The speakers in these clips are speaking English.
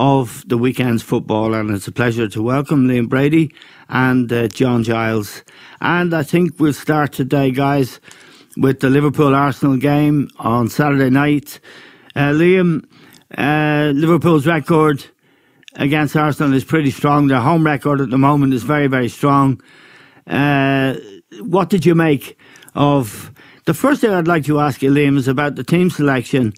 of the weekend's football, and it's a pleasure to welcome Liam Brady and John Giles. And I think we'll start today, guys, with the Liverpool-Arsenal game on Saturday night. Liam, Liverpool's record against Arsenal is pretty strong. Their home record at the moment is very, very strong. What did you make of... The first thing I'd like to ask you, Liam, is about the team selection.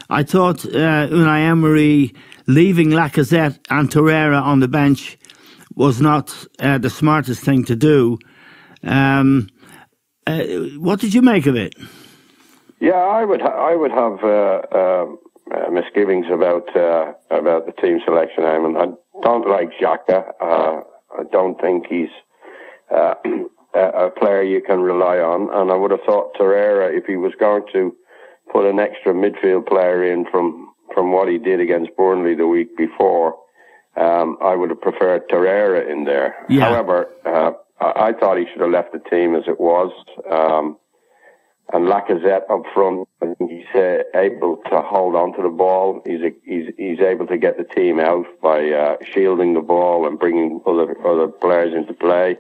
I thought Unai Emery leaving Lacazette and Torreira on the bench was not the smartest thing to do. What did you make of it? Yeah, I would have misgivings about the team selection. I mean, I don't like Xhaka. I don't think he's a player you can rely on, and I would have thought Torreira, if he was going to put an extra midfield player in from what he did against Burnley the week before, I would have preferred Torreira in there. Yeah. However, I thought he should have left the team as it was. And Lacazette up front, I think he's able to hold on to the ball. He's able to get the team out by shielding the ball and bringing other players into play.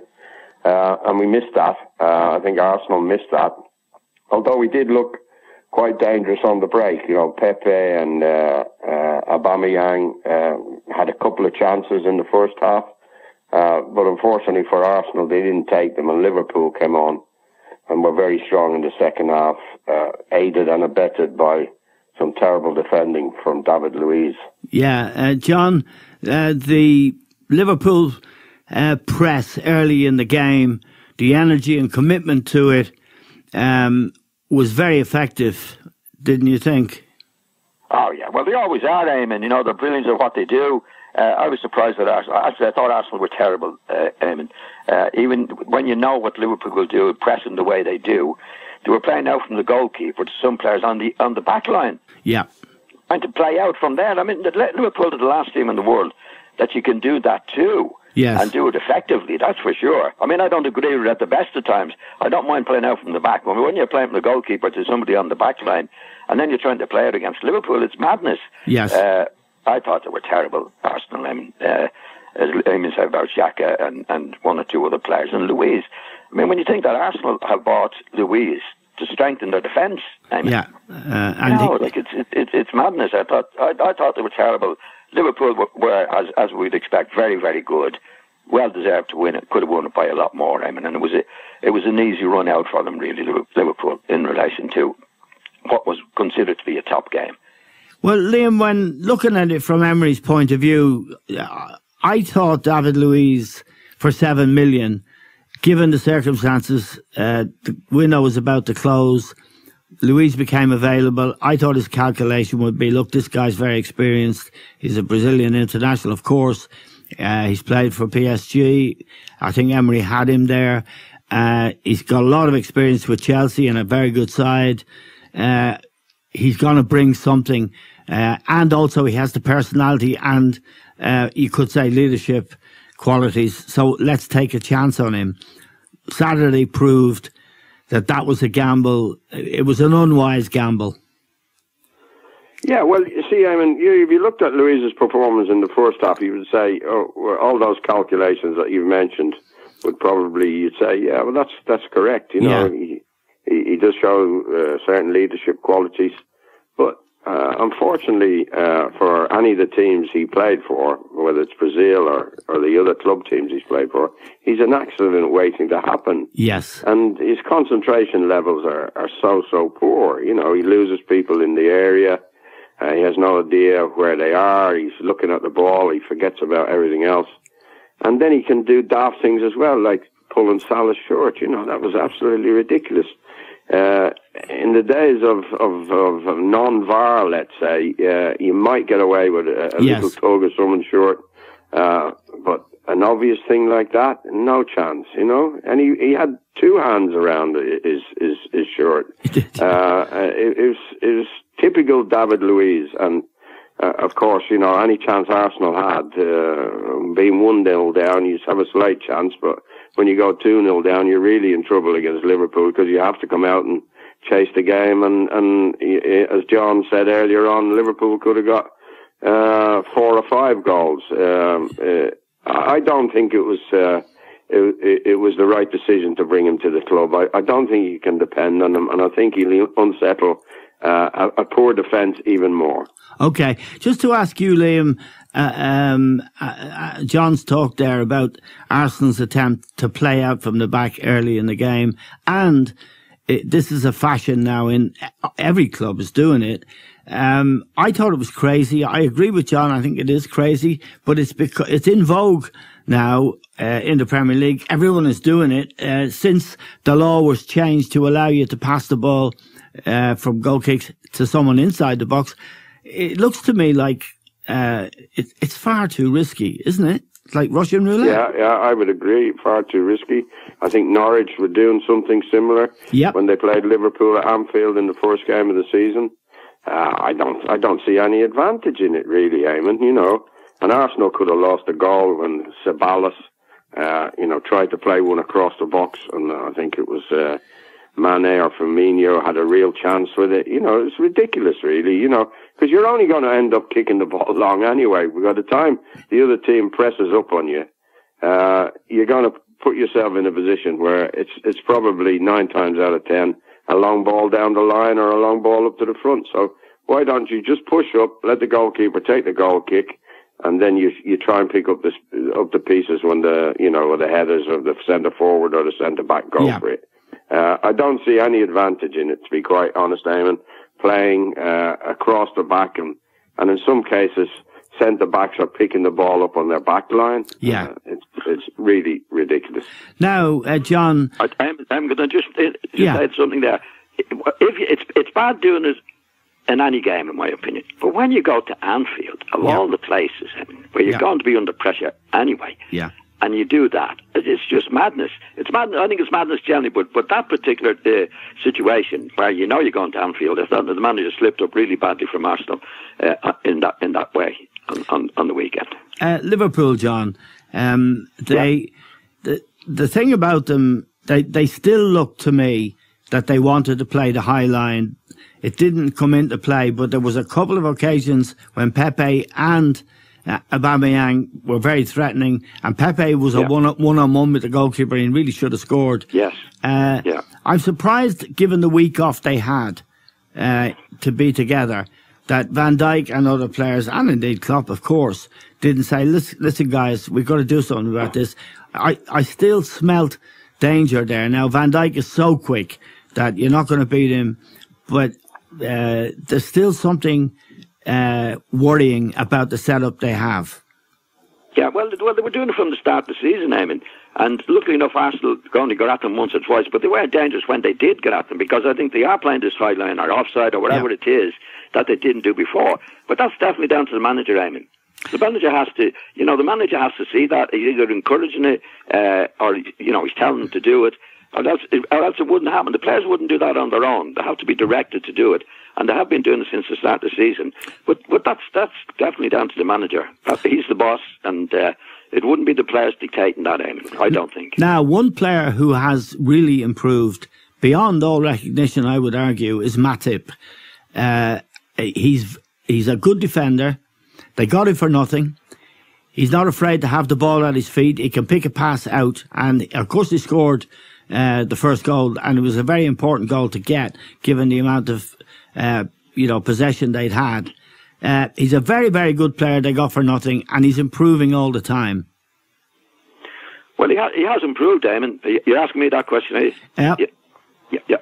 And we missed that. I think Arsenal missed that. Although we did look quite dangerous on the break. You know, Pepe and Aubameyang had a couple of chances in the first half. But unfortunately for Arsenal, they didn't take them, and Liverpool came on and were very strong in the second half, aided and abetted by some terrible defending from David Luiz. Yeah, John, the Liverpool press early in the game, the energy and commitment to it was very effective, didn't you think? Oh, yeah. Well, they always are, Eamon. You know, they're brilliant at what they do. I was surprised at Arsenal. Actually, I thought Arsenal were terrible, Eamon. Even when you know what Liverpool will do, pressing the way they do, they were playing out from the goalkeeper to some players on the back line. Yeah. And to play out from there. I mean, Liverpool are the last team in the world that you can do that too. Yes. And do it effectively, that's for sure. I mean, I don't agree with it at the best of times. I don't mind playing out from the back. I mean, when you're playing from the goalkeeper to somebody on the back line, and then you're trying to play it against Liverpool, it's madness. Yes. I thought they were terrible, Arsenal. I mean, as Eamon said about Xhaka and one or two other players, and Luiz. I mean, when you think that Arsenal have bought Luiz to strengthen their defence, I mean, yeah, it's madness. I thought they were terrible. Liverpool were, as we'd expect, very, very good. Well deserved to win it. Could have won it by a lot more. I mean, and it was an easy run out for them, really, Liverpool, in relation to what was considered to be a top game. Well, Liam, when looking at it from Emery's point of view, I thought David Luiz for 7 million, given the circumstances, the window was about to close. Luiz became available. I thought his calculation would be, look, this guy's very experienced. He's a Brazilian international, of course. He's played for PSG. I think Emery had him there. He's got a lot of experience with Chelsea and a very good side. He's going to bring something. And also he has the personality and, you could say, leadership qualities. So let's take a chance on him. Saturday proved that was a gamble. It was an unwise gamble. Yeah, well, you see, I mean, if you looked at Luiz's performance in the first half, you would say, all those calculations that you've mentioned would probably, you'd say, yeah, well, that's correct. You know, yeah. He does show certain leadership qualities, but unfortunately, for any of the teams he played for, whether it's Brazil or the other club teams he's played for, he's an accident waiting to happen. Yes. And his concentration levels are so poor. You know, he loses people in the area. He has no idea where they are. He's looking at the ball. He forgets about everything else. And then he can do daft things as well, like pulling Salah's shirt. You know, that was absolutely ridiculous. In the days of non-VAR, let's say, you might get away with a little tug of someone's shirt, but an obvious thing like that, no chance, you know. And he had two hands around his shirt. It was typical David Luiz, and of course, you know, any chance Arsenal had, being 1-0 down, you have a slight chance, but when you go 2-0 down, you're really in trouble against Liverpool because you have to come out and chase the game. And as John said earlier on, Liverpool could have got 4 or 5 goals. I don't think it was it was the right decision to bring him to the club. I don't think you can depend on him, and I think he'll unsettle a poor defence even more. Okay, just to ask you, Liam, John's talked there about Arsenal's attempt to play out from the back early in the game, and this is a fashion now in every club is doing it. I thought it was crazy. I agree with John. I think it is crazy, but it's because it's in vogue now in the Premier League. Everyone is doing it since the law was changed to allow you to pass the ball from goal kicks to someone inside the box. It looks to me like it's far too risky, isn't it? It's like Russian roulette. Yeah, I would agree. Far too risky. I think Norwich were doing something similar when they played Liverpool at Anfield in the first game of the season. I don't see any advantage in it, really, Eamon. You know, and Arsenal could have lost a goal when Ceballos, tried to play one across the box, and I think it was Mane or Firmino had a real chance with it. You know, it's ridiculous, really. You know, because you're only going to end up kicking the ball long anyway. By the time the other team presses up on you, you're going to put yourself in a position where it's probably 9 times out of 10 a long ball down the line or a long ball up to the front. So why don't you just push up, let the goalkeeper take the goal kick, and then you try and pick up the pieces when the headers of the centre forward or the centre back go for it. I don't see any advantage in it, to be quite honest, Eamon, playing across the back, and in some cases centre backs are picking the ball up on their back line. Yeah, it's really ridiculous. Now, John, I'm going to just say something there. It's bad doing it in any game, in my opinion. But when you go to Anfield, of all the places where you're going to be under pressure anyway, and you do that, it's just madness. It's madness. I think it's madness generally, but that particular situation where you know you're going to Anfield, I thought the manager slipped up really badly from Arsenal in that way on the weekend. Liverpool, John, the thing about them, they still look to me that they wanted to play the high line. It didn't come into play, but there was a couple of occasions when Pepe and Aubameyang were very threatening, and Pepe was a one-on-one with the goalkeeper and really should have scored. Yes. I'm surprised, given the week off they had to be together, that Van Dijk and other players, and indeed Klopp, of course, didn't say, listen guys, we've got to do something about this. I still smelt danger there. Now, Van Dijk is so quick that you're not going to beat him, but there's still something worrying about the setup they have. Yeah, well, they were doing it from the start of the season, Eamon. And luckily enough, Arsenal only got at them once or twice, but they were dangerous when they did get at them, because I think they are playing this sideline or offside or whatever it is that they didn't do before. But that's definitely down to the manager, Eamon. The manager has to see that. He's either encouraging it or, he's telling them to do it, or else it wouldn't happen. The players wouldn't do that on their own. They have to be directed to do it. And they have been doing it since the start of the season. But that's definitely down to the manager. He's the boss, and it wouldn't be the players dictating that, Eamon, I don't think. Now, one player who has really improved, beyond all recognition, I would argue, is Matip. He's a good defender. They got him for nothing. He's not afraid to have the ball at his feet. He can pick a pass out. And, of course, he scored the first goal, and it was a very important goal to get, given the amount of possession they'd had. He's a very, very good player they got for nothing, and he's improving all the time. Well, he has improved, Eamon. You're asking me that question, eh? Yeah.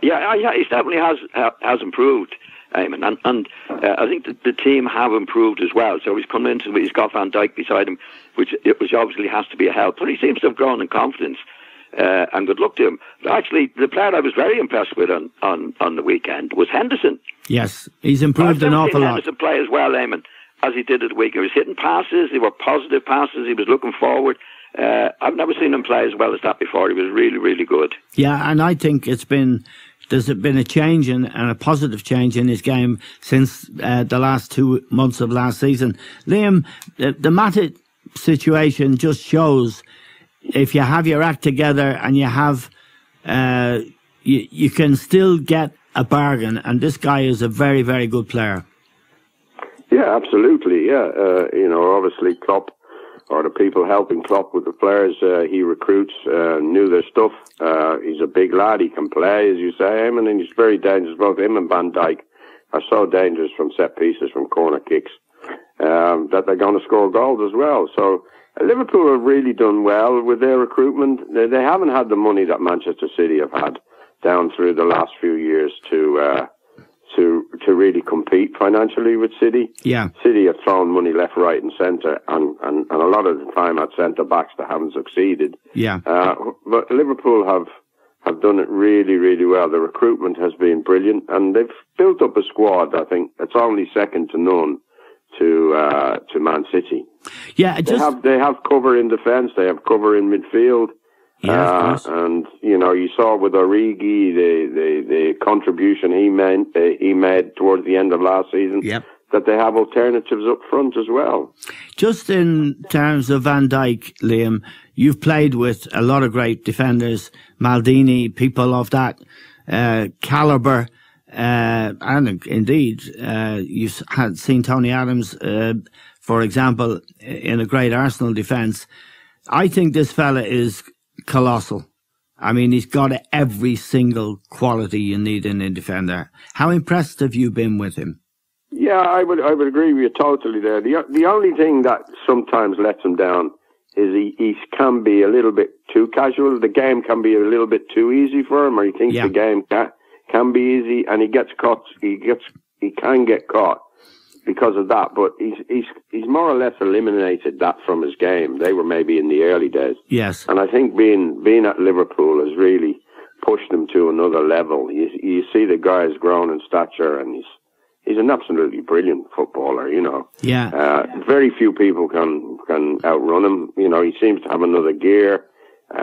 Yeah, he definitely has improved, Eamon. And I think that the team have improved as well. So he's come into it, he's got Van Dijk beside him, which obviously has to be a help. But he seems to have grown in confidence. And good luck to him. Actually, the player I was very impressed with on the weekend was Henderson. Yes, he's improved an awful lot. Henderson play as well, Eamon, as he did at the weekend. He was hitting passes, they were positive passes, he was looking forward. I've never seen him play as well as that before. He was really, really good. Yeah, and I think there's been a change and a positive change in his game since the last 2 months of last season. Liam, the Matip situation just shows if you have your act together and you have, you can still get a bargain. And this guy is a very, very good player. Yeah, Yeah, absolutely. Yeah, obviously Klopp, or the people helping Klopp with the players he recruits, knew their stuff. He's a big lad. He can play, as you say, and he's very dangerous. Both him and Van Dijk are so dangerous from set pieces, from corner kicks, that they're going to score goals as well. So Liverpool have really done well with their recruitment. They haven't had the money that Manchester City have had down through the last few years to really compete financially with City. Yeah. City have thrown money left, right and centre, and a lot of the time at centre-backs that haven't succeeded. Yeah. But Liverpool have done it really, really well. The recruitment has been brilliant, and they've built up a squad, I think, it's only second to none to Man City. Yeah, they have cover in defence, they have cover in midfield. Yeah, and you saw with Origi the contribution he made towards the end of last season. Yep. That they have alternatives up front as well. Just in terms of Van Dijk, Liam, you've played with a lot of great defenders, Maldini, people of that calibre, and indeed you've seen Tony Adams, for example, in a great Arsenal defence. I think this fella is colossal. I mean, he's got every single quality you need in a defender. How impressed have you been with him? Yeah, I would agree with you totally there. The only thing that sometimes lets him down is he can be a little bit too casual. The game can be a little bit too easy for him, or he thinks the game can be easy, and he gets caught. He can get caught because of that. But he's more or less eliminated that from his game. They were maybe in the early days. Yes, and I think being at Liverpool has really pushed him to another level. You see the guy has grown in stature, and he's an absolutely brilliant footballer, Yeah. Very few people can outrun him. He seems to have another gear.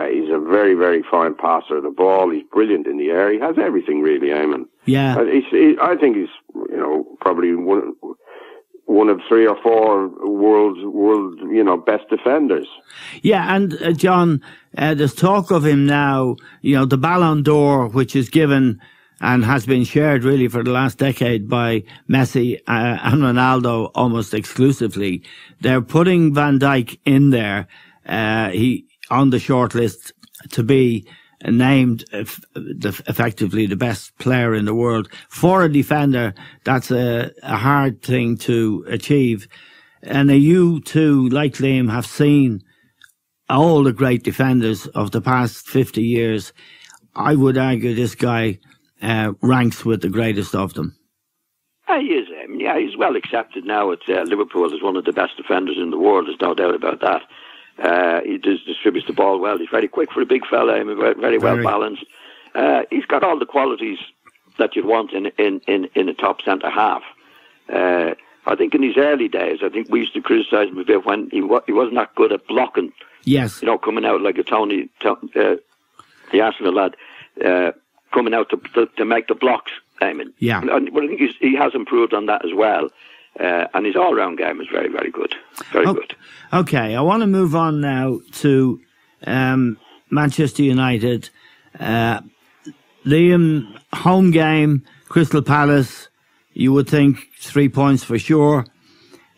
He's a very, very fine passer of the ball. He's brilliant in the air. He has everything, really, Eamon. Yeah. I think he's, probably one of 3 or 4 world, best defenders. Yeah, and John, there's talk of him now, the Ballon d'Or, which is given and has been shared really for the last decade by Messi and Ronaldo almost exclusively. They're putting Van Dijk in there, on the short list to be named effectively the best player in the world. For a defender, that's a hard thing to achieve. And you too, like Liam, have seen all the great defenders of the past 50 years. I would argue this guy ranks with the greatest of them. He is. Yeah, he's well accepted now at Liverpool as one of the best defenders in the world. There's no doubt about that. He distributes the ball well. He's very quick for a big fella. Very well balanced. He's got all the qualities that you'd want in a top centre half. I think in his early days, I think we used to criticise him a bit when he wasn't that good at blocking. Yes. Coming out like a Tony, the Arsenal lad, coming out to make the blocks. Yeah. But I think he has improved on that as well. And his all-round game is very, very good. Very good. Okay, I want to move on now to Manchester United. Liam, home game, Crystal Palace, you would think 3 points for sure.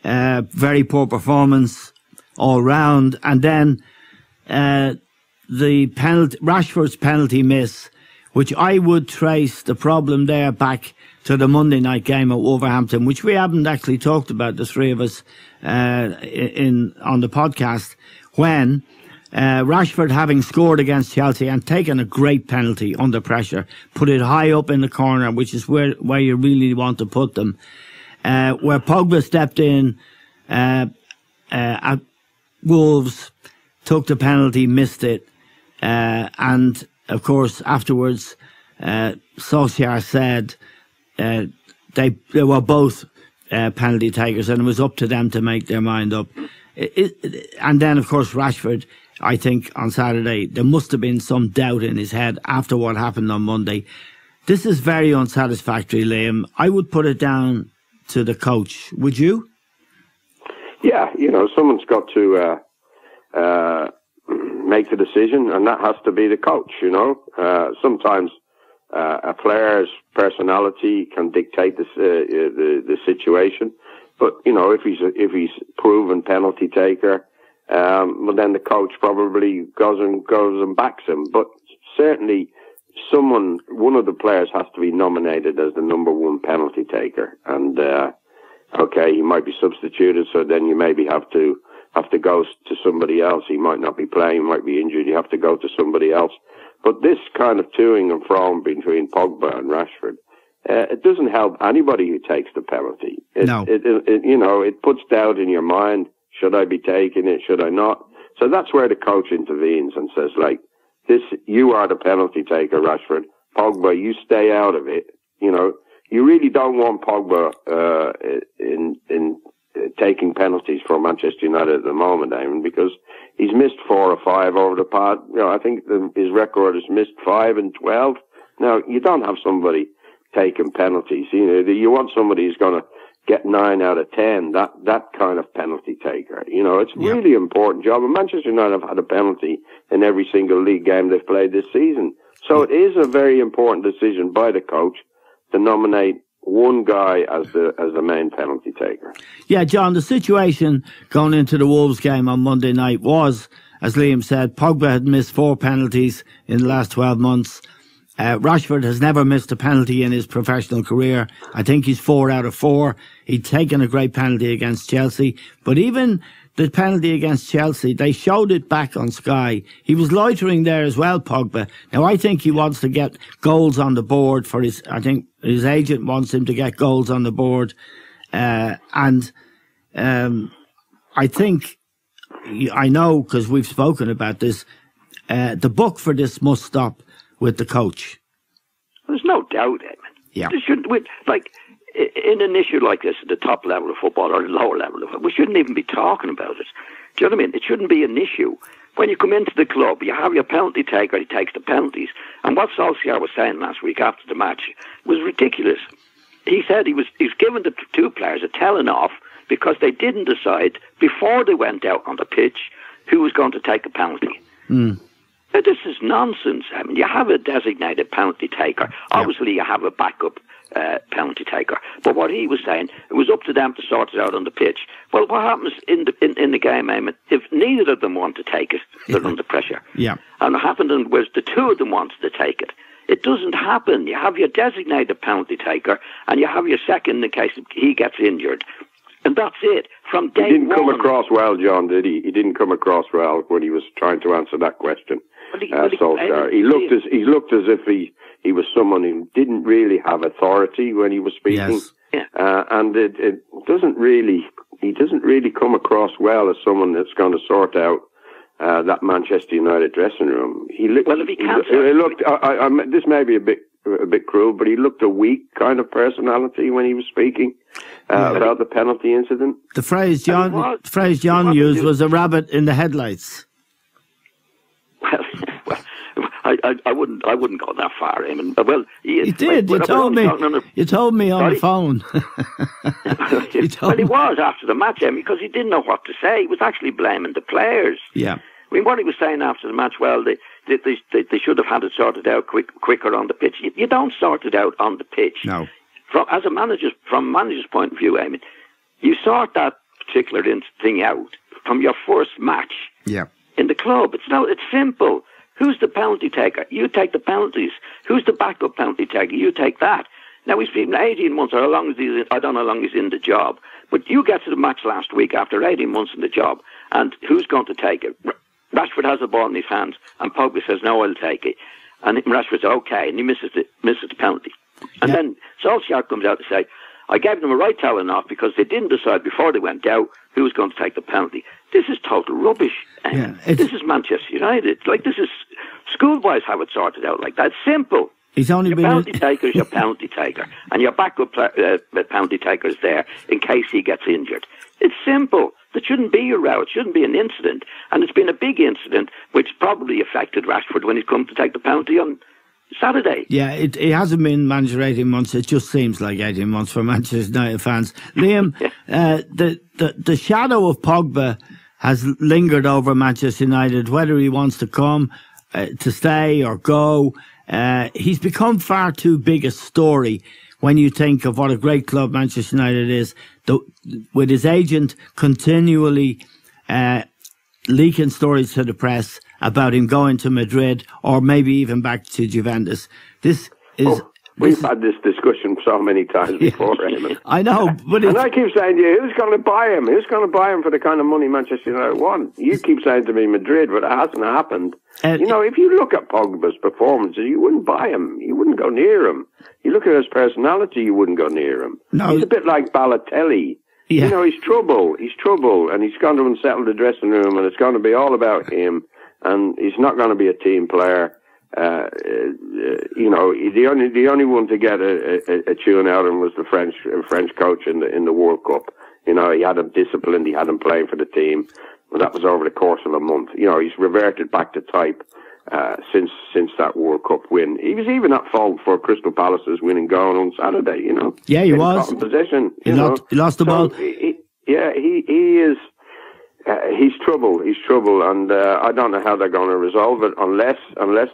Very poor performance all round. And then Rashford's penalty miss, which I would trace the problem there back to the Monday night game at Wolverhampton, which we haven't actually talked about, the three of us, on the podcast, when Rashford, having scored against Chelsea and taken a great penalty under pressure, put it high up in the corner, which is where you really want to put them, where Pogba stepped in at Wolves, took the penalty, missed it, and of course afterwards Solskjær said they were both penalty takers, and it was up to them to make their mind up. And then, of course, Rashford, I think on Saturday, there must have been some doubt in his head after what happened on Monday. This is very unsatisfactory, Liam. I would put it down to the coach. Would you? Yeah, someone's got to make the decision, and that has to be the coach, Sometimes a player's personality can dictate the situation. But if he's proven penalty taker, well, then the coach probably goes and backs him. But certainly, one of the players has to be nominated as the number one penalty taker. And okay, he might be substituted, so then you maybe have to go to somebody else. He might not be playing, might be injured. You have to go to somebody else. But this kind of toing and froing between Pogba and Rashford, it doesn't help anybody who takes the penalty. It puts doubt in your mind. Should I be taking it? Should I not? So that's where the coach intervenes and says, like, this, you are the penalty taker, Rashford. Pogba, you stay out of it. You really don't want Pogba in taking penalties for Manchester United at the moment, Eamon, because he's missed 4 or 5 over the past. I think his record is missed 5 and 12. Now, you don't have somebody taking penalties. You want somebody who's going to get 9 out of 10. That kind of penalty taker. It's really important job. And Manchester United have had a penalty in every single league game they've played this season. So it is a very important decision by the coach to nominate one guy as the main penalty taker. Yeah, John, the situation going into the Wolves game on Monday night was, as Liam said, Pogba had missed 4 penalties in the last 12 months. Rashford has never missed a penalty in his professional career. I think he's 4 out of 4. He'd taken a great penalty against Chelsea. But even the penalty against Chelsea, they showed it back on Sky. He was loitering there as well, Pogba. Now, I think he wants to get goals on the board I think his agent wants him to get goals on the board. I think, I know, because we've spoken about this, the book for this must stop with the coach. There's no doubt, Eamon. Yeah. In an issue like this at the top level of football or the lower level of it, we shouldn't even be talking about it. Do you know what I mean? It shouldn't be an issue. When you come into the club, you have your penalty taker, he takes the penalties. And what Solskjær was saying last week after the match was ridiculous. He said he was giving the 2 players a telling off because they didn't decide before they went out on the pitch who was going to take a penalty. Mm. Now, this is nonsense. I mean, you have a designated penalty taker. Obviously, you have a backup penalty taker. But what he was saying, it was up to them to sort it out on the pitch. Well, what happens in the game, Eamon, if neither of them want to take it, they're under pressure. Yeah. And what happened was the 2 of them wanted to take it. It doesn't happen. You have your designated penalty taker, and you have your second in case he gets injured. And that's it. From day one. He didn't come across well, John, did he? He didn't come across well when he was trying to answer that question. Solskjær. He looked as if he was someone who didn't really have authority when he was speaking. Yes. Yeah. And it doesn't really, he doesn't really come across well as someone that's going to sort out that Manchester United dressing room. This may be a bit cruel, but he looked a weak kind of personality when he was speaking about the penalty incident. The phrase John used was a rabbit in the headlights. I wouldn't go that far, Eamon. Well, you did. You told me on the phone. He was after the match, Eamon, because he didn't know what to say. He was actually blaming the players. Yeah. I mean, what he was saying after the match, well, they should have had it sorted out quicker on the pitch. You don't sort it out on the pitch. No. From a manager's point of view, Eamon, you sort that particular thing out from your first match. Yeah. In the club. It's simple. Who's the penalty taker? You take the penalties. Who's the backup penalty taker? You take that. Now, he's been 18 months, or I don't know how long he's in the job, but you get to the match last week after 18 months in the job, and who's going to take it? Rashford has the ball in his hands, and Pogba says, no, I'll take it. And Rashford says, okay, and he misses the penalty. And then Solskjær comes out to say, I gave them a right telling off because they didn't decide before they went out who was going to take the penalty. This is total rubbish. This is Manchester United. This is schoolboys have it sorted out like that. It's simple. Your penalty taker is your penalty taker, and your backup penalty taker is there in case he gets injured. It's simple. There shouldn't be a row. It shouldn't be an incident. And it's been a big incident which probably affected Rashford when he's come to take the penalty on Saturday. Yeah, it hasn't been manager 18 months. It just seems like 18 months for Manchester United fans. Liam, the shadow of Pogba has lingered over Manchester United, whether he wants to come, to stay or go. He's become far too big a story when you think of what a great club Manchester United is, with his agent continually leaking stories to the press about him going to Madrid or maybe even back to Juventus. This is... We've had this discussion so many times before, Raymond. I know, but and I keep saying to you, who's going to buy him? Who's going to buy him for the kind of money Manchester United want? You keep saying to me Madrid, but it hasn't happened. If you look at Pogba's performances, you wouldn't buy him. You wouldn't go near him. You look at his personality, you wouldn't go near him. No. He's a bit like Balotelli. Yeah. He's trouble. He's trouble, and he's going to unsettle the dressing room, and it's going to be all about him, and he's not going to be a team player. The only one to get a tune out of him was the French coach in the World Cup. He had him disciplined, he had him playing for the team, and that was over the course of a month. He's reverted back to type since that World Cup win. He was even at fault for Crystal Palace's winning goal on Saturday. Yeah, he was. Possession. He lost the ball. He is. He's trouble. He's trouble, and I don't know how they're going to resolve it unless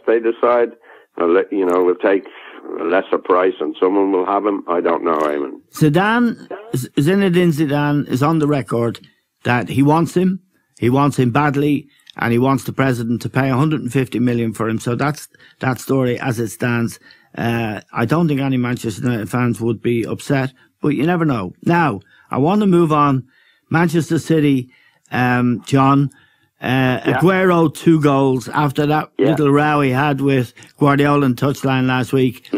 they decide, we'll take a lesser price and someone will have him. I don't know, Eamon. Zinedine Zidane is on the record that he wants him badly, and he wants the president to pay 150 million for him. So that's that story as it stands. I don't think any Manchester United fans would be upset, but you never know. Now, I want to move on. Manchester City. John, Aguero 2 goals after that little row he had with Guardiola in touchline last week.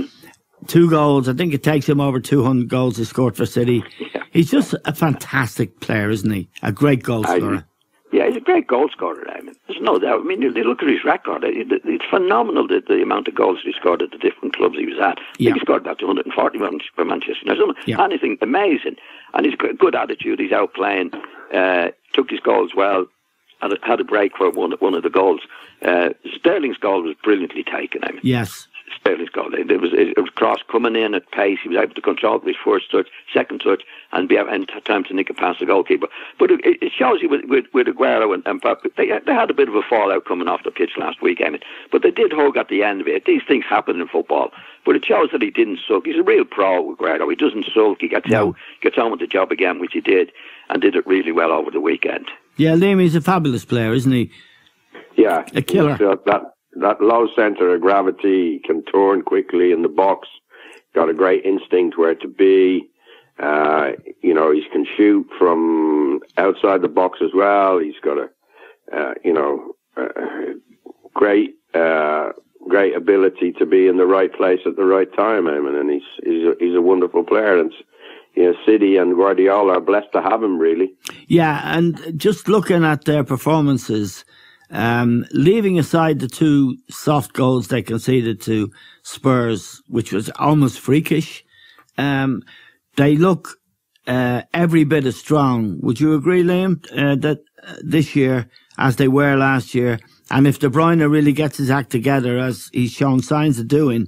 2 goals. I think it takes him over 200 goals he scored for City. Yeah. He's just a fantastic player, isn't he? A great goal scorer. He's a great goal scorer. I mean, there's no doubt. I mean, you look at his record. It's phenomenal the amount of goals he scored at the different clubs he was at. I think he scored about 240 for Manchester United. Anything amazing. And he's got a good attitude. He's out playing. Took his goals well. Had a break for one of the goals. Sterling's goal was brilliantly taken. I mean, yes. Sterling's goal. It was cross coming in at pace. He was able to control his first touch, second touch, and time to nick it past the goalkeeper. But it shows you with Aguero and Pep, they had a bit of a fallout coming off the pitch last week, I mean, but they did hug at the end of it. These things happen in football, but it shows that he didn't sulk. He's a real pro, Aguero. He doesn't sulk. He gets on with the job again, which he did, and did it really well over the weekend. Yeah, Liam, he's a fabulous player, isn't he? Yeah, a killer. That low centre of gravity, can turn quickly in the box, got a great instinct where to be. He can shoot from outside the box as well. He's got great ability to be in the right place at the right time. And he's a wonderful player. And City and Guardiola are blessed to have him, really. Yeah, and just looking at their performances. Leaving aside the 2 soft goals they conceded to Spurs, which was almost freakish, they look every bit as strong. Would you agree, Liam, that this year, as they were last year, and if De Bruyne really gets his act together, as he's shown signs of doing,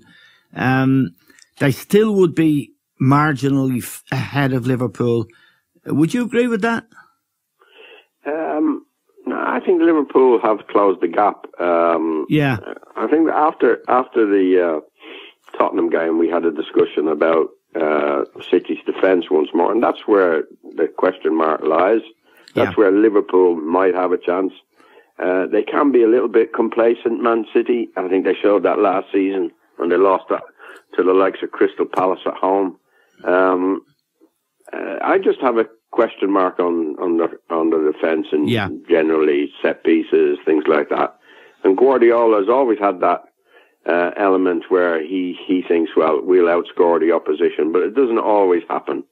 they still would be marginally ahead of Liverpool. Would you agree with that? I think Liverpool have closed the gap. I think after the Tottenham game, we had a discussion about City's defence once more, and that's where the question mark lies. That's where Liverpool might have a chance. They can be a little bit complacent, Man City. I think they showed that last season when they lost that to the likes of Crystal Palace at home. I just have a question mark on the defence and generally set pieces, things like that. And Guardiola has always had that element where he thinks, well, we'll outscore the opposition, but it doesn't always happen.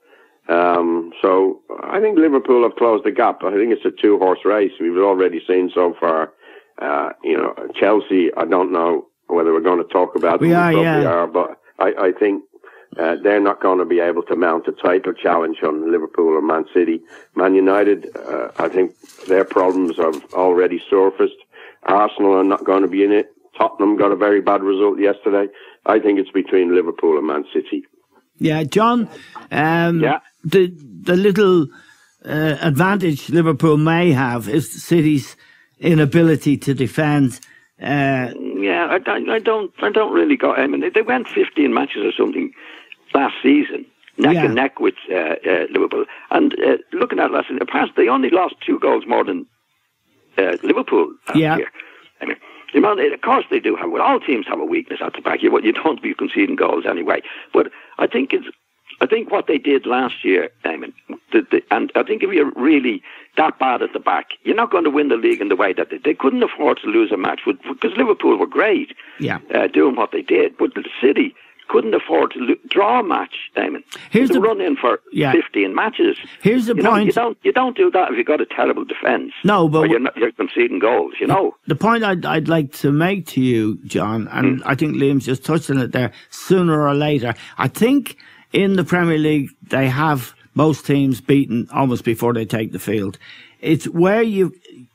So I think Liverpool have closed the gap. I think it's a 2-horse race. We've already seen so far. Chelsea, I don't know whether we're going to talk about them. We are, but I think they're not going to be able to mount a title challenge on Liverpool or Man City. Man United, I think their problems have already surfaced. Arsenal are not going to be in it. Tottenham got a very bad result yesterday. I think it's between Liverpool and Man City. Yeah, John, the little advantage Liverpool may have is City's inability to defend. I don't really go. I mean, they went 15 matches or something last season, neck and neck with Liverpool. And looking at last season, perhaps they only lost 2 goals more than Liverpool last year. I mean, of course they do have. Well, all teams have a weakness at the back. You don't be conceding goals anyway. But I think what they did last year, and I think if you're really that bad at the back, you're not going to win the league in the way that they couldn't afford to lose a match because Liverpool were great doing what they did, but the City couldn't afford to draw a match, Damon. Here's the run in for 15 matches. Here's the point. You don't do that if you've got a terrible defence. No, but you're conceding goals. You know. The point I'd like to make to you, John, and I think Liam's just touched on it there. Sooner or later, I think in the Premier League they have most teams beaten almost before they take the field. It's where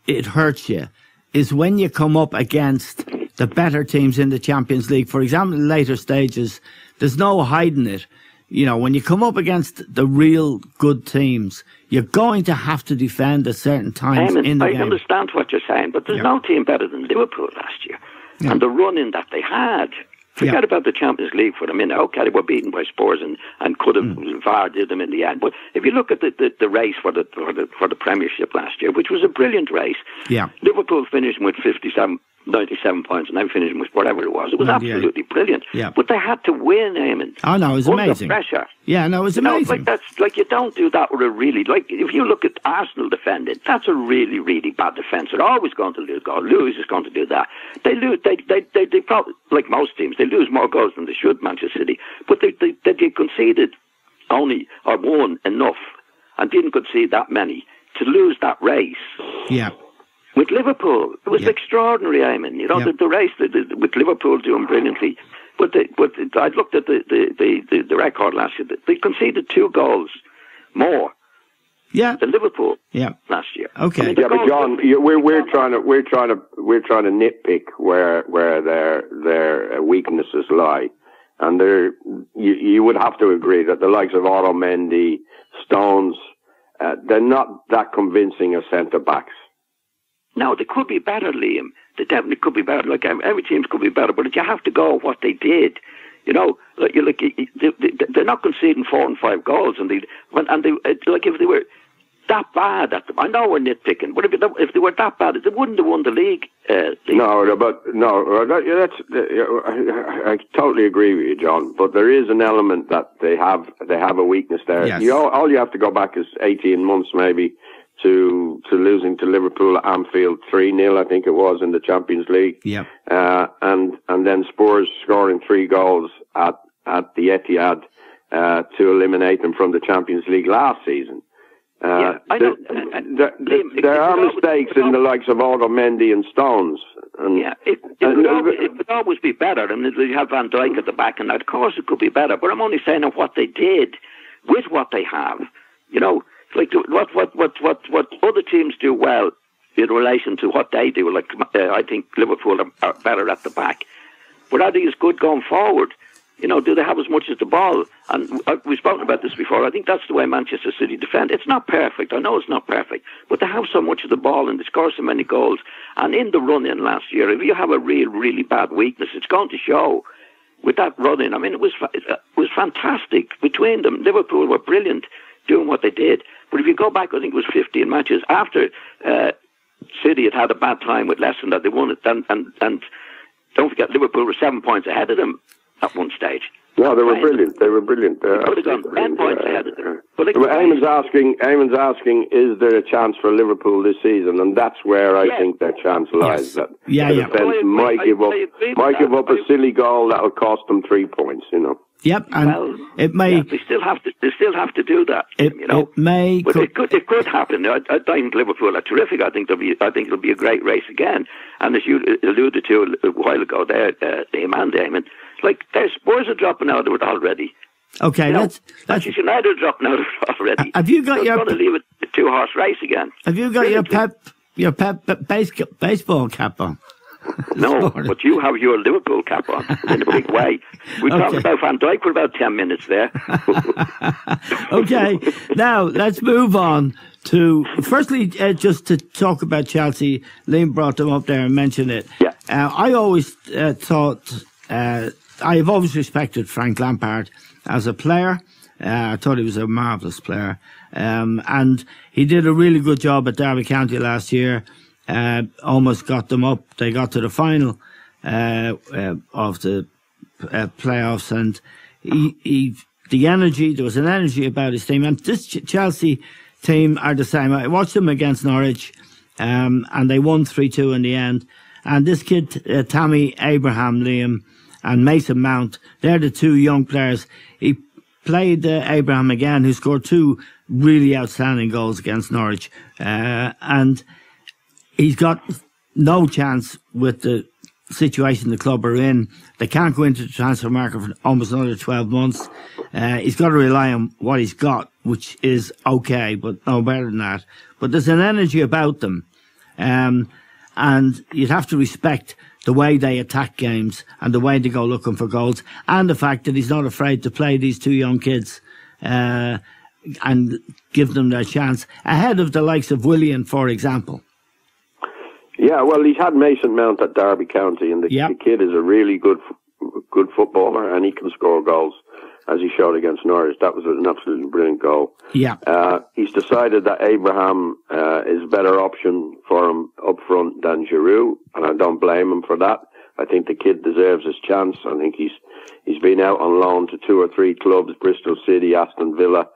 it hurts you is when you come up against the better teams in the Champions League. For example, in later stages, there's no hiding it. You know, when you come up against the real good teams, you're going to have to defend at certain times in the game. I understand what you're saying, but there's no team better than Liverpool last year. Yeah. And the run-in that they had, forget about the Champions League for a minute. Okay, they were beaten by Spurs and could have VAR did them in the end. But if you look at the race for the Premiership last year, which was a brilliant race, Liverpool finished with 97 points, and I'm finishing with whatever it was. It was absolutely brilliant. Yeah. But they had to win, Eamon. Oh, no, it was amazing. Under pressure. Yeah, no, it was amazing. You don't do that with a really, if you look at Arsenal defending, that's a really, really bad defence. They're always going to lose goals. Lewis is going to do that. They lose, they probably, like most teams, they lose more goals than they should, Manchester City. But they conceded only, or won enough, and didn't concede that many to lose that race. Yeah. With Liverpool, it was extraordinary, Eamon. You know, the race with Liverpool doing brilliantly. But I looked at the record last year. They conceded 2 goals more than Liverpool last year. Okay. I mean, but John, we're trying to nitpick where their weaknesses lie, and you would have to agree that the likes of Otamendi, Stones, they're not that convincing as centre backs. No, they could be better, Liam. They definitely could be better. Like every team could be better, but you have to go what they did. You know, they're not conceding 4 and 5 goals, and if they were that bad at them, I know we're nitpicking, but if they were that bad, they wouldn't have won the league. I totally agree with you, John. But there is an element that they have a weakness there. Yes. All you have to go back is 18 months, maybe. To losing to Liverpool at Anfield 3-0, I think it was, in the Champions League. Yeah. And then Spurs scoring 3 goals at the Etihad to eliminate them from the Champions League last season. I know. There are mistakes in the likes of Otamendi and Stones. And, it could always be better. I mean, you have Van Dijk at the back, and of course it could be better. But I'm only saying of what they did with what they have. You know. Like what other teams do well in relation to what they do. Like I think Liverpool are better at the back, but are they as good going forward? You know, do they have as much as the ball? And we've spoken about this before. I think that's the way Manchester City defend. It's not perfect. I know it's not perfect, but they have so much of the ball and they score so many goals. And in the run-in last year, if you have a really bad weakness, it's going to show. With that run-in, I mean, it was fantastic between them. Liverpool were brilliant doing what they did. But if you go back, I think it was 15 matches after City had a bad time with Leicester that they won it, and don't forget Liverpool were 7 points ahead of them at one stage. No, they were brilliant. They were brilliant. They could have gone 10 points ahead of them. But Eamon's asking, is there a chance for Liverpool this season? And that's where I think their chance lies. That the defence might give up a silly goal that'll cost them 3 points. You know. Yep, and it may. They still have to do that. It may. But it could happen. I think Liverpool are terrific. I think it'll be a great race again. And as you alluded to a while ago, there, Eamon, like their Spurs are dropping out of it already. Okay, that's Manchester United are dropping out of it already. Have you got your? Going to leave it a 2-horse race again. Have you got your baseball cap on? No, but you have your Liverpool cap on in a big way. We talked about Van Dijk for about 10 minutes there. Okay, now let's move on to, firstly, just to talk about Chelsea. Liam brought them up there and mentioned it. Yeah. I always thought I've always respected Frank Lampard as a player. I thought he was a marvellous player. And he did a really good job at Derby County last year. Almost got them up. They got to the final of the playoffs, and there was an energy about his team. And this Chelsea team are the same. I watched them against Norwich, and they won 3-2 in the end. And this kid, Tammy Abraham, Liam, and Mason Mount, they're the two young players. He played Abraham again, who scored 2 really outstanding goals against Norwich. And he's got no chance with the situation the club are in. They can't go into the transfer market for almost another 12 months. He's got to rely on what he's got, which is okay, but no better than that. But there's an energy about them. And you'd have to respect the way they attack games and the way they go looking for goals, and the fact that he's not afraid to play these 2 young kids and give them their chance ahead of the likes of Willian, for example. Yeah, well, he's had Mason Mount at Derby County, and the kid is a really good footballer, and he can score goals, as he showed against Norwich. That was an absolutely brilliant goal. Yeah. He's decided that Abraham is a better option for him up front than Giroud, and I don't blame him for that. I think the kid deserves his chance. I think he's been out on loan to 2 or 3 clubs, Bristol City, Aston Villa.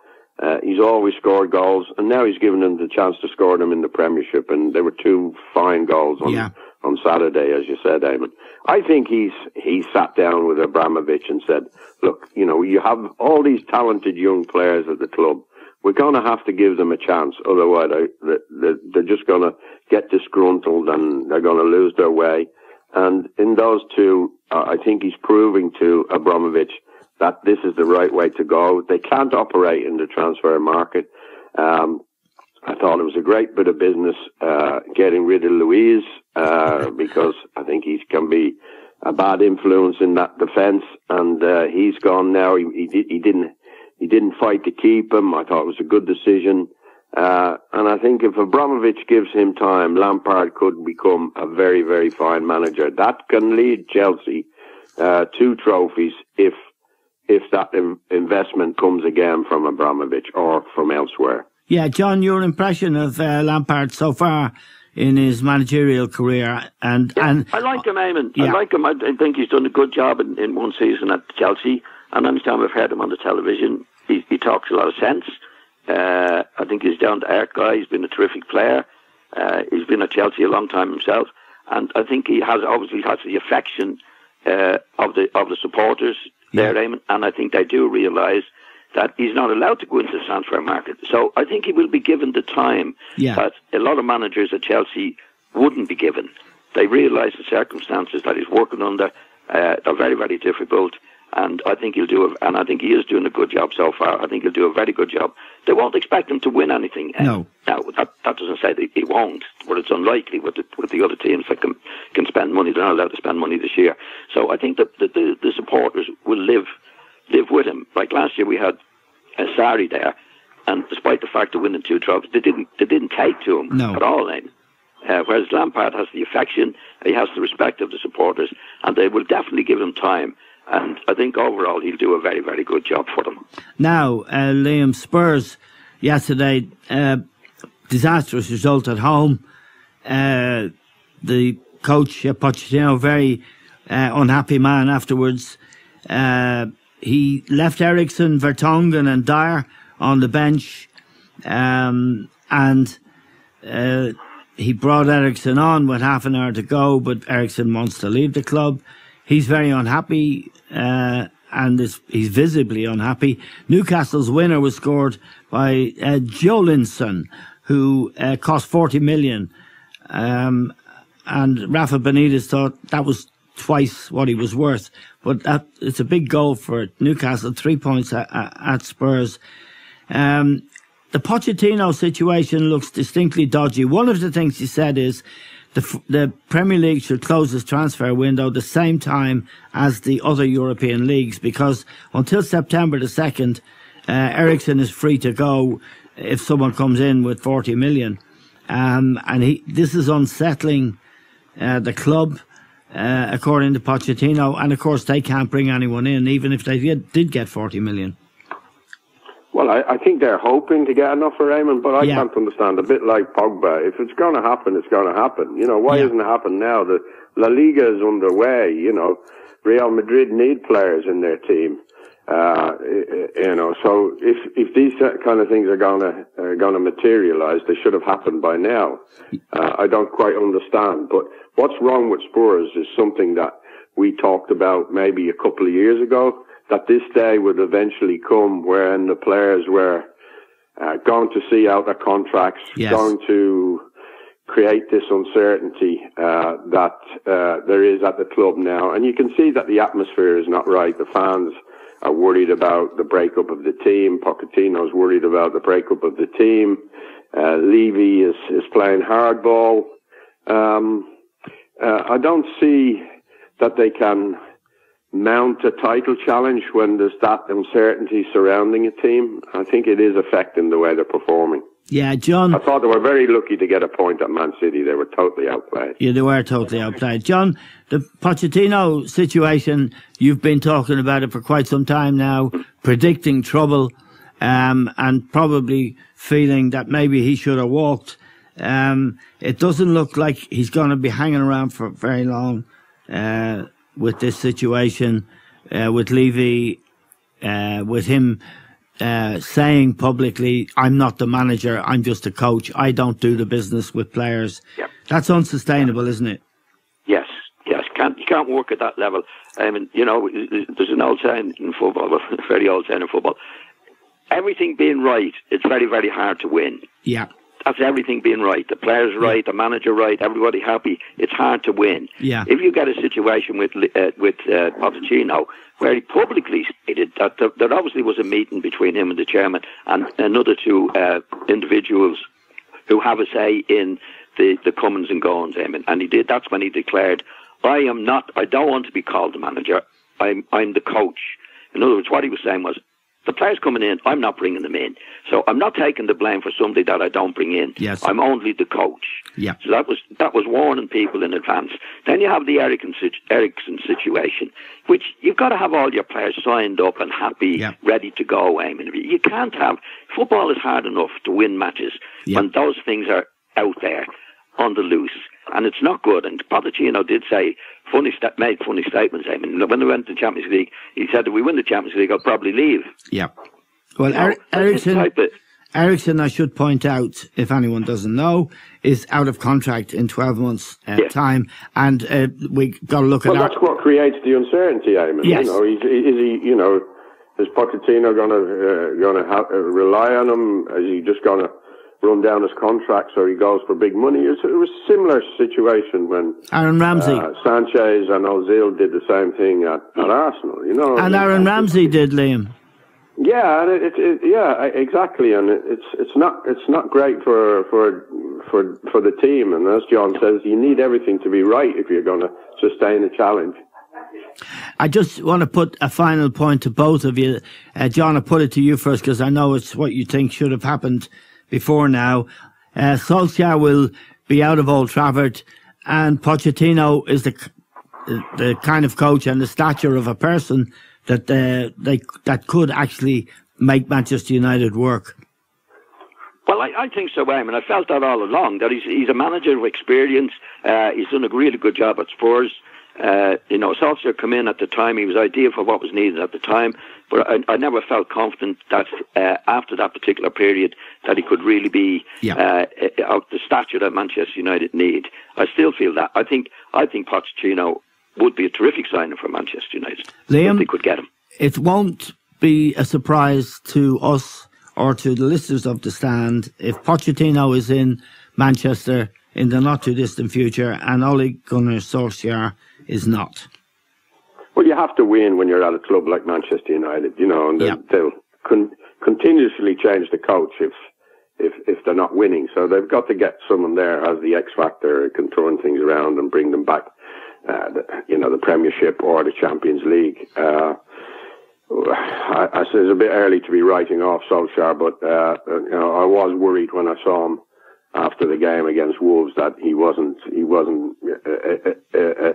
He's always scored goals, and now he's given them the chance to score them in the Premiership, and there were 2 fine goals on Saturday, as you said, Eamon. I think he sat down with Abramovich and said, look, you have all these talented young players at the club. We're going to have to give them a chance, otherwise they're just going to get disgruntled and they're going to lose their way. And in those 2, I think he's proving to Abramovich that this is the right way to go. They can't operate in the transfer market. I thought it was a great bit of business getting rid of Luiz because I think he can be a bad influence in that defence, and he's gone now. He didn't fight to keep him. I thought it was a good decision. And I think if Abramovich gives him time, Lampard could become a very, very fine manager. That can lead Chelsea to trophies if that investment comes again from Abramovich or from elsewhere. Yeah, John, your impression of Lampard so far in his managerial career? And I like him, Eamon. Yeah. I like him. I think he's done a good job in one season at Chelsea. And anytime I've heard him on the television, he talks a lot of sense. I think he's down to earth guy. He's been a terrific player. He's been at Chelsea a long time himself, and I think he has the affection of the supporters there, Eamon. And I think they do realise that he's not allowed to go into the transfer market. So I think he will be given the time that a lot of managers at Chelsea wouldn't be given. They realise the circumstances that he's working under are very, very difficult. And I think I think he is doing a good job so far. I think he'll do a very good job. They won't expect him to win anything. No. Now, that doesn't say that he won't, but it's unlikely with the other teams that can spend money. They're not allowed to spend money this year. So I think that the supporters will live with him. Like last year we had Sarri there, and despite the fact of winning 2 trophies, they didn't take to him at all. Whereas Lampard has the affection, he has the respect of the supporters, and they will definitely give him time. And I think overall he'll do a very, very good job for them. Now, Liam, Spurs yesterday, disastrous result at home. The coach, Pochettino, very unhappy man afterwards. He left Eriksen, Vertonghen and Dyer on the bench. And he brought Eriksen on with half an hour to go, but Eriksen wants to leave the club. He's very unhappy, and he's visibly unhappy. Newcastle's winner was scored by Jolinson, who cost 40 million. And Rafa Benitez thought that was twice what he was worth. But it's a big goal for Newcastle, 3 points at Spurs. The Pochettino situation looks distinctly dodgy. One of the things he said is the Premier League should close its transfer window the same time as the other European leagues, because until September the 2nd, Eriksen is free to go if someone comes in with 40 million. And this is unsettling the club. according to Pochettino, and of course they can't bring anyone in, even if they did get 40 million. Well, I think they're hoping to get enough for Raymond, but I can't understand. A bit like Pogba, if it's going to happen, it's going to happen. Why isn't it happening now? The La Liga is underway. Real Madrid need players in their team. So if these kind of things are going to materialise, they should have happened by now. I don't quite understand. But what's wrong with Spurs is something that we talked about maybe a couple of years ago, that this day would eventually come when the players were going to see out their contracts, going to create this uncertainty that there is at the club now. And you can see that the atmosphere is not right. The fans are worried about the breakup of the team. Pochettino's worried about the breakup of the team. Levy is playing hardball. I don't see that they can mount a title challenge when there's that uncertainty surrounding a team. I think it is affecting the way they're performing. Yeah, John. I thought they were very lucky to get a point at Man City. They were totally outplayed. Yeah, they were totally outplayed. John, the Pochettino situation, you've been talking about it for quite some time now, predicting trouble, and probably feeling that maybe he should have walked. It doesn't look like he's going to be hanging around for very long with this situation, with Levy, with him saying publicly, I'm not the manager, I'm just a coach, I don't do the business with players. Yep. That's unsustainable, isn't it? Yes. You can't work at that level. I mean, there's an old saying in football, a very old saying in football, everything being right, it's very, very hard to win. Yeah. That's everything being right. The players right, the manager right, everybody happy. It's hard to win. Yeah. If you get a situation with Pochettino where he publicly stated that there obviously was a meeting between him and the chairman and another two individuals who have a say in the comings and goings, and he did. That's when he declared, I don't want to be called the manager. I'm the coach. In other words, what he was saying was, the players coming in, I'm not bringing them in. So I'm not taking the blame for somebody that I don't bring in. Yes. I'm only the coach. Yeah. So that was warning people in advance. Then you have the Ericsson situation, which you've got to have all your players signed up and happy, ready to go, Eamon. You can't have... Football is hard enough to win matches when those things are out there on the loose. And it's not good. And Pochettino did say, made funny statements. I mean, when they went to the Champions League, he said, if we win the Champions League, I'll probably leave. Yeah. Well, Ericsson, I should point out, if anyone doesn't know, is out of contract in 12 months' time. And we got to look at that. Well, that's what creates the uncertainty, I mean. Yes. Is Pochettino going to rely on him? Is he just going to run down his contract so he goes for big money? It was a similar situation when Aaron Ramsey, Sanchez and Ozil did the same thing at Arsenal. And Aaron Ramsey did, Liam. Yeah, exactly, and it's not great for the team. And as John says, you need everything to be right if you're going to sustain a challenge. I just want to put a final point to both of you. John, I'll put it to you first because I know it's what you think should have happened before now. Solskjær will be out of Old Trafford, and Pochettino is the kind of coach and the stature of a person that could actually make Manchester United work. Well, I think so, Eamon. I felt that all along, that he's a manager of experience. He's done a really good job at Spurs. Solskjær came in at the time. He was ideal for what was needed at the time. But I never felt confident that after that particular period that he could really be of the stature that Manchester United need. I still feel that. I think Pochettino would be a terrific signing for Manchester United. Liam, if they could get him. It won't be a surprise to us or to the listeners of The Stand if Pochettino is in Manchester in the not-too-distant future and Ole Gunnar Solskjær is not. Well, you have to win when you're at a club like Manchester United, and they'll continuously change the coach if they're not winning. So they've got to get someone there as the X factor, can turn things around and bring them back, the Premiership or the Champions League. I say it's a bit early to be writing off Solskjær, but I was worried when I saw him after the game against Wolves that he wasn't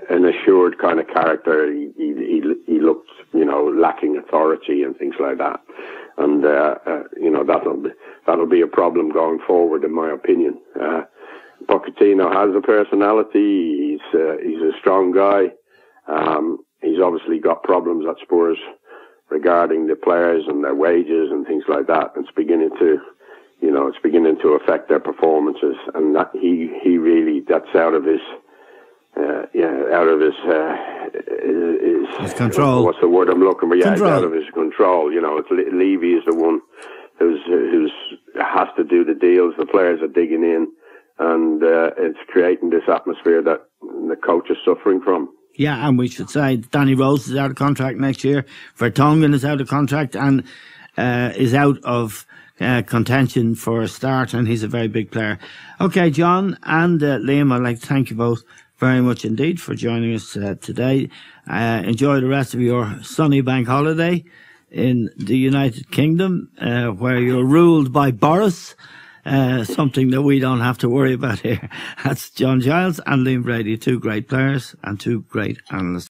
an assured kind of character. He looked, lacking authority and things like that. And that'll be a problem going forward, in my opinion. Pochettino has a personality. He's a strong guy. He's obviously got problems at Spurs regarding the players and their wages and things like that. It's beginning to affect their performances, and that he really, that's out of his control. What's the word I'm looking for? Yeah, it's out of his control. Levy is the one who's has to do the deals. The players are digging in, and it's creating this atmosphere that the coach is suffering from. Yeah, and we should say Danny Rose is out of contract next year. Vertonghen is out of contract and is out of contention for a start, and he's a very big player. Okay, John and Liam, I'd like to thank you both very much indeed for joining us today. Enjoy the rest of your sunny bank holiday in the United Kingdom, where you're ruled by Boris. Something that we don't have to worry about here. That's John Giles and Liam Brady, two great players and two great analysts.